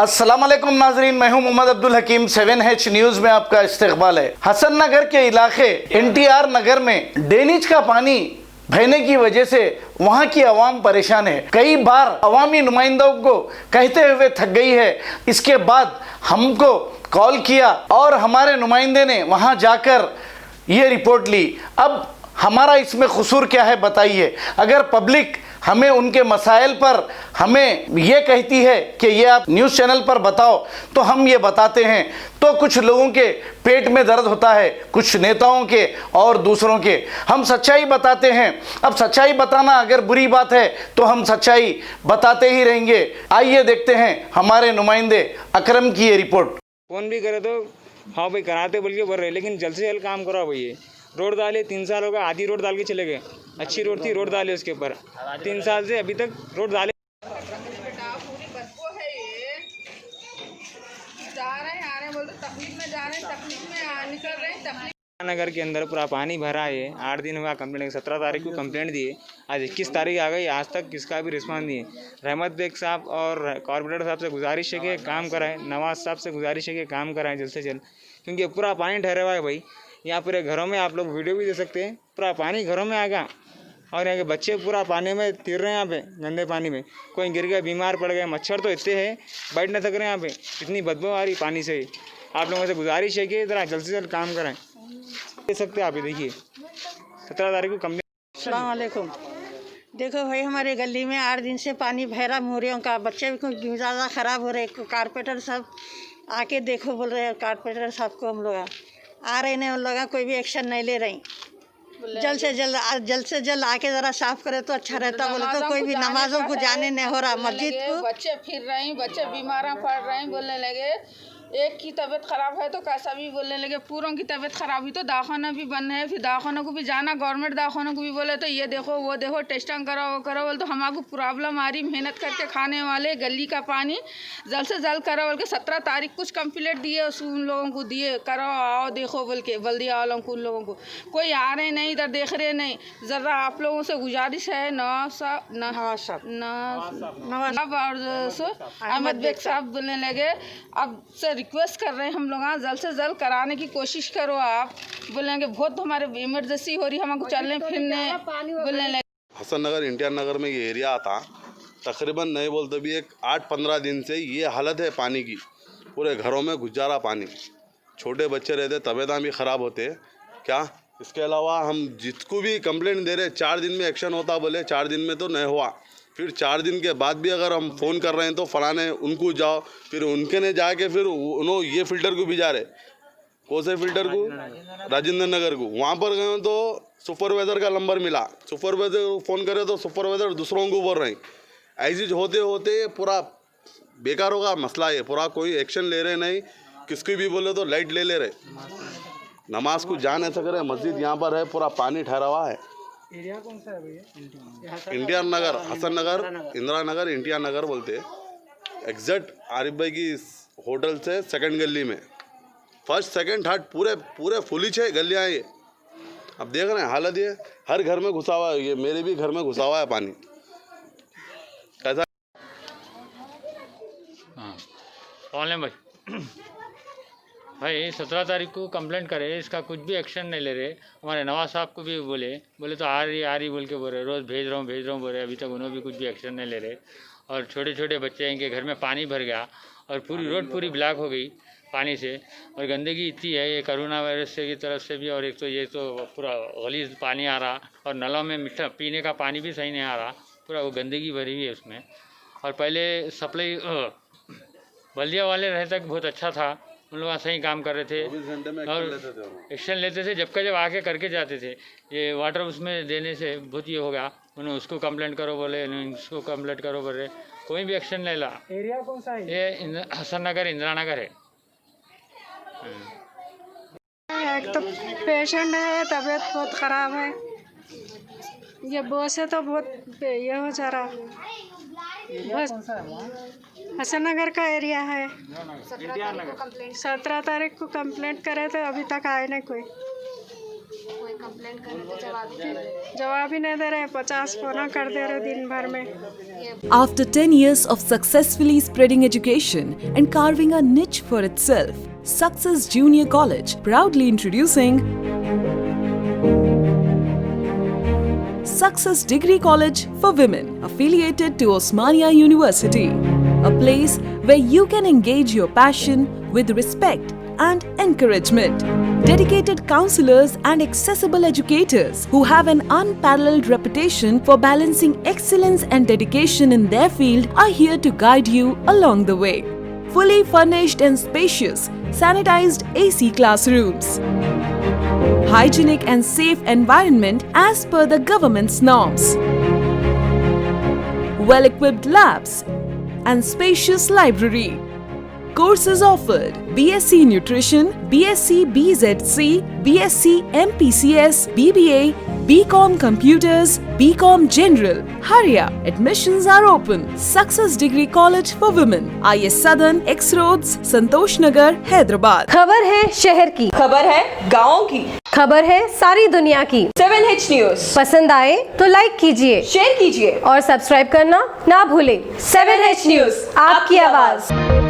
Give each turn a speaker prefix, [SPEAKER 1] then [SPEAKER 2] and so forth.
[SPEAKER 1] अस्सलाम वालेकुम नाजरीन, मैं हूं मोहम्मद अब्दुल हकीम। 7H न्यूज़ में आपका इस्तकबाल है। हसन नगर के इलाके NTR नगर में ड्रेनेज का पानी बहने की वजह से वहां की आवाम परेशान है। कई बार अवामी नुमाइंदों को कहते हुए थक गई है। इसके बाद हमको कॉल किया और हमारे नुमाइंदे ने वहां जाकर ये रिपोर्ट ली। अब हमारा इसमें कसूर क्या है बताइए। अगर पब्लिक हमें उनके मसाइल पर हमें ये कहती है कि ये आप न्यूज़ चैनल पर बताओ तो हम ये बताते हैं, तो कुछ लोगों के पेट में दर्द होता है, कुछ नेताओं के और दूसरों के। हम सच्चाई बताते हैं। अब सच्चाई बताना अगर बुरी बात है तो हम सच्चाई बताते ही रहेंगे। आइए देखते हैं हमारे नुमाइंदे अकरम की ये रिपोर्ट।
[SPEAKER 2] फोन भी करे तो हाँ भाई कराते बोल के बोल रहे, लेकिन जल्द से जल्द काम कराओ भैया। रोड डाले 3 साल हो गए, आधी रोड डाल के चले गए। अच्छी रोड थी, रोड डाले उसके ऊपर 3 साल से अभी तक रोड डाले। नगर के अंदर पूरा पानी भरा है। 8 दिन हुआ कंप्लेंट, 17 तारीख को कंप्लेंट दिए, आज 21 तारीख आ गई, आज तक किसका भी रिस्पॉन्स नहीं है। रहमत बेग साहब और कॉर्पोरेटर साहब से गुजारिश है कि काम कराएं, नवाज साहब से गुजारिश है कि काम कराएं जल्द से जल्द, क्योंकि पूरा पानी ठहरा हुआ है भाई। यहाँ पूरे घरों में आप लोग वीडियो भी दे सकते हैं, पूरा पानी घरों में आ गया और यहाँ के बच्चे पूरा पानी में तिर रहे हैं। यहाँ पे गंदे पानी में कोई गिर गया, बीमार पड़ गए। मच्छर तो इतने हैं, बैठ नहीं सक रहे यहाँ पे, इतनी बदबू आ रही पानी से। आप लोगों से गुजारिश है कि ज़रा जल्द से जल्द काम कराएं। दे सकते हैं आप, ये देखिए 17 तारीख को कंप्लेंट।
[SPEAKER 3] अस्सलाम वालेकुम। देखो भाई, हमारे गली में 8 दिन से पानी भरा मोरियों का, बच्चे भी ज़्यादा ख़राब हो रहे। कारपेंटर साहब आके देखो बोल रहे हैं, कारपेंटर साहब को हम लोग आ रहे नहीं, उन लोग कोई भी एक्शन नहीं ले रही। जल्द से जल्द आके ज़रा साफ़ करे तो अच्छा रहता। बोले तो कोई भी नमाजों को जाने नहीं हो रहा, मस्जिद को
[SPEAKER 4] बच्चे फिर रहे हैं, बच्चे बीमार पड़ रहे हैं। बोलने लगे एक की तबीयत ख़राब है तो कैसा भी बोलने लगे, पूरों की तबीयत ख़राब हुई तो दाखाना भी बंद है। फिर दाखानों को भी जाना, गवर्नमेंट दाखानों को भी बोले तो ये देखो वो देखो, टेस्टिंग करो वो करो। बोले तो हमको प्रॉब्लम आ रही, मेहनत करके खाने वाले, गली का पानी जल्द से जल्द करो बोल के 17 तारीख कुछ कंप्लेंट दिए उन लोगों को, दिए करो आओ देखो बोल के, बल्दिया वालों को, उन लोगों को कोई आ रहे नहीं, इधर देख रहे नहीं। ज़रा आप लोगों से गुजारिश है, नवाज और अहमद बेग साहब बोलने लगे, अब से रिक्वेस्ट कर रहे हैं हम लोग, जल्द से जल्द कराने की कोशिश करो आप। बोलेंगे बहुत हमारे इमरजेंसी हो रही, हमको चलने फिरने बोलने लगे।
[SPEAKER 5] हसन नगर NTR नगर में ये एरिया आता, तकरीबन नहीं बोलते भी एक 8-15 दिन से ये हालत है पानी की। पूरे घरों में घुस जा रहा पानी, छोटे बच्चे रहते, तबीयत भी ख़राब होते क्या। इसके अलावा हम जिसको भी कंप्लेंट दे रहे, 4 दिन में एक्शन होता बोले, 4 दिन में तो नहीं हुआ। फिर 4 दिन के बाद भी अगर हम फ़ोन कर रहे हैं तो फलाने उनको जाओ, फिर उनके ने जाके फिर उन्होंने ये फ़िल्टर को भिजा रहे, कौन से फ़िल्टर को, राजेंद्र नगर को। वहाँ पर गए तो सुपरवाइज़र का नंबर मिला, सुपरवाइज़र को फ़ोन करे तो सुपरवाइज़र दूसरों को बोल रहे हैं। ऐसे होते होते पूरा बेकार होगा मसला है, पूरा कोई एक्शन ले रहे नहीं। किसको भी बोले तो लाइट ले रहे, नमाज को जा नहीं सक रहे। मस्जिद यहाँ पर है, पूरा पानी ठहरा हुआ है।
[SPEAKER 2] एरिया कौन सा है भैया?
[SPEAKER 5] NTR नगर, हसन नगर, इंदिरा नगर, NTR नगर बोलते हैं। एग्जैक्ट आरिफ भाई की होटल से सेकंड गली में, फर्स्ट सेकंड थर्ड पूरे फुली 6 गलियाँ ये। अब देख रहे हैं हालत, ये हर घर में घुसा हुआ है, ये मेरे भी घर में घुसा हुआ है पानी। कैसा
[SPEAKER 6] भाई भाई 17 तारीख को कंप्लेंट करे, इसका कुछ भी एक्शन नहीं ले रहे। हमारे नवाज साहब को भी बोले तो आ रही बोल के बोल रहे, रोज़ भेज रहा हूँ बोल रहे, अभी तक उन्होंने भी कुछ भी एक्शन नहीं ले रहे। और छोटे छोटे बच्चे इनके घर में पानी भर गया और पूरी रोड पूरी ब्लॉक हो गई पानी से। और गंदगी इतनी है, ये कोरोना वायरस से की तरफ से भी, और एक तो ये तो पूरा गलीज पानी आ रहा, और नलों में मीठा पीने का पानी भी सही नहीं आ रहा, पूरा वो गंदगी भरी हुई है उसमें। और पहले सप्लाई बल्दिया वाले रहे तक बहुत अच्छा था, उन लोग सही काम कर रहे थे और एक्शन लेते थे, जब आके करके जाते थे। ये वाटर उसमें देने से बहुत ये हो गया, उन्हें उसको कंप्लेंट करो बोले, इसको कंप्लेंट करो बोले, कोई भी एक्शन नहीं ला।
[SPEAKER 2] एरिया कौन सा है?
[SPEAKER 6] ये हसन नगर, इंदिरा नगर है।
[SPEAKER 3] एक तो पेशेंट है, तबीयत बहुत ख़राब है, ये बो से तो बहुत ये हो जा रहा। बस हसन नगर का एरिया है। 17 तारीख को कंप्लेंट करे तो अभी तक आए नहीं कोई।
[SPEAKER 7] कंप्लेंट कर रहे थे, जवाब ही नहीं दे रहे।
[SPEAKER 8] जवाब ही नहीं दे रहे, 50 फोन कर दे रहे दिन भर में।
[SPEAKER 9] After 10 years of successfully spreading education and carving a niche for itself, Success Junior College proudly introducing Success Degree College for Women, affiliated to Osmania University, a place where you can engage your passion with respect and encouragement. Dedicated counselors and accessible educators who have an unparalleled reputation for balancing excellence and dedication in their field are here to guide you along the way. Fully furnished and spacious, sanitized AC classrooms, hygienic and safe environment as per the government's norms, well-equipped labs and spacious library. Courses offered: BSc Nutrition, BSc BZC, BSc MPCS, BBA, BCom Computers, BCom General. Hurry up! Admissions are open. Success Degree College for Women, IS Southern, X Roads, Santosh Nagar, Hyderabad.
[SPEAKER 10] खबर है शहर की,
[SPEAKER 11] खबर है गाँव की,
[SPEAKER 10] खबर है सारी दुनिया की।
[SPEAKER 11] 7H न्यूज
[SPEAKER 10] पसंद आए तो लाइक कीजिए,
[SPEAKER 11] शेयर कीजिए
[SPEAKER 10] और सब्सक्राइब करना ना भूलें।
[SPEAKER 11] 7H न्यूज,
[SPEAKER 10] आपकी आवाज।